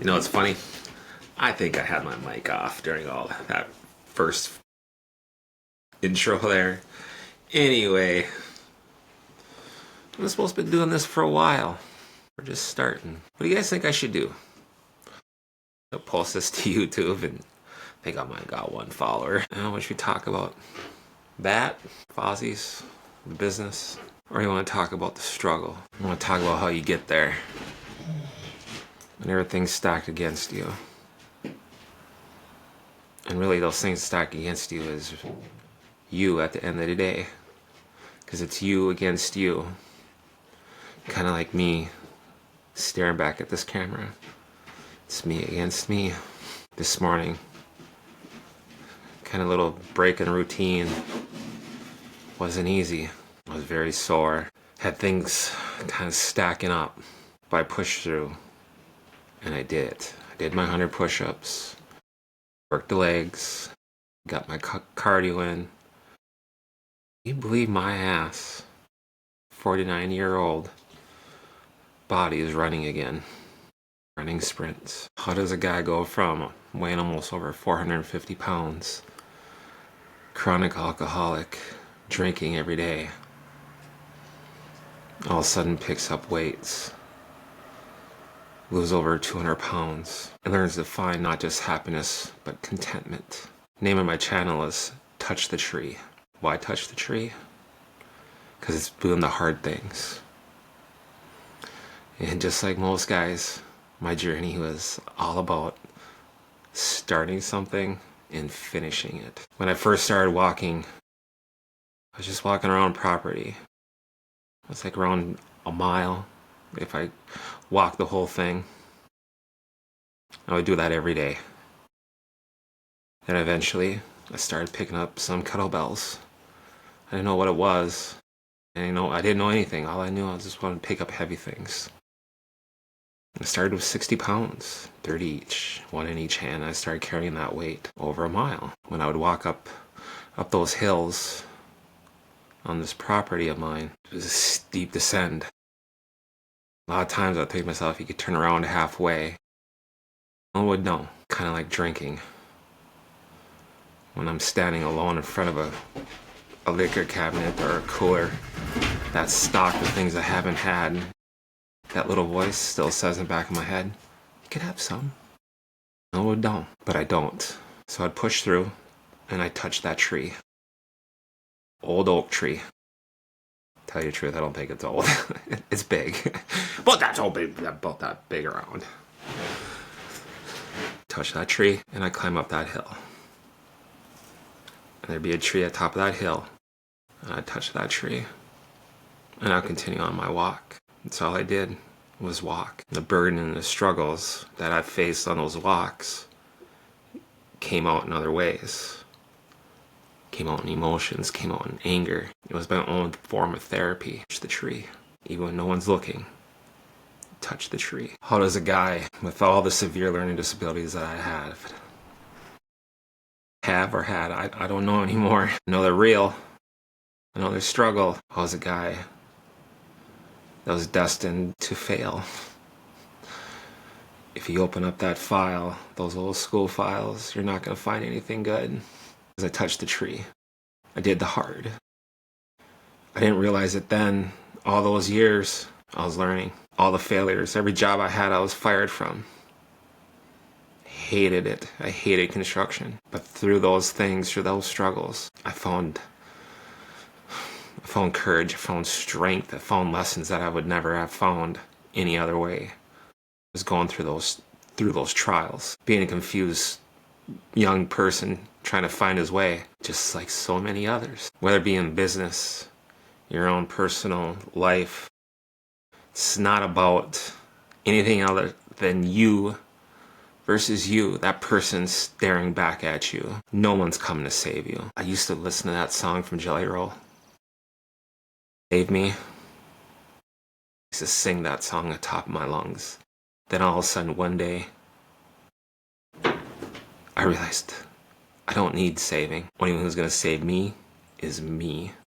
You know, it's funny. I think I had my mic off during all that first intro there. Anyway, I'm supposed to be doing this for a while. We're just starting. What do you guys think I should do? I'll post this to YouTube and I think I might got one follower. What should we talk about? That? Fozzie's? The business? Or you want to talk about the struggle? You want to talk about how you get there? And everything's stacked against you. And really those things stacked against you is you at the end of the day. Because it's you against you. Kind of like me staring back at this camera. It's me against me. This morning, kind of little break in routine. Wasn't easy. I was very sore. Had things kind of stacking up. But I pushed through. And I did. I did my 100 push-ups. Worked the legs. Got my cardio in. Can you believe my ass? 49-year-old body is running again. Running sprints. How does a guy go from weighing almost over 450 pounds, chronic alcoholic, drinking every day, all of a sudden picks up weights, lose over 200 pounds, and learns to find not just happiness, but contentment? Name of my channel is Touch the Tree. Why touch the tree? Because it's doing the hard things. And just like most guys, my journey was all about starting something and finishing it. When I first started walking, I was just walking around property. It was like around a mile. If I walked the whole thing, I would do that every day. Then eventually, I started picking up some kettlebells. I didn't know what it was. And I didn't know anything. All I knew, I just wanted to pick up heavy things. I started with 60 pounds, 30 each, one in each hand. I started carrying that weight over a mile. When I would walk up those hills on this property of mine, it was a steep descent. A lot of times I'd think to myself, you could turn around halfway. No one would know. Kind of like drinking. When I'm standing alone in front of a liquor cabinet or a cooler that's stocked with things I haven't had, that little voice still says in the back of my head, you could have some. No, I don't. But I don't. So I'd push through and I'd touch that tree. Old oak tree. Tell you the truth, I don't think it's old. It's big. But that's all big, about that big around. Touch that tree and I climb up that hill. And there'd be a tree at the top of that hill. And I'd touch that tree. And I'd continue on my walk. That's all I did was walk. The burden and the struggles that I faced on those walks came out in other ways. Came out in emotions, came out in anger. It was my own form of therapy. Touch the tree, even when no one's looking. Touch the tree. How does a guy with all the severe learning disabilities that I have or had, I don't know anymore. I know they're real. I know their struggle. How does a guy that was destined to fail? If you open up that file, those old school files, you're not going to find anything good. As I touched the tree, I did the hard. I didn't realize it then. All those years, I was learning. All the failures, every job I had, I was fired from. Hated it. I hated construction. But through those things, through those struggles, I found courage, I found strength, I found lessons that I would never have found any other way. I was going through those trials, being a confused young person trying to find his way, just like so many others. Whether it be in business, your own personal life, it's not about anything other than you versus you, that person staring back at you. No one's coming to save you. I used to listen to that song from Jelly Roll, Save Me. I used to sing that song at the top of my lungs. Then all of a sudden one day, I realized I don't need saving. Only one who's going to save me is me.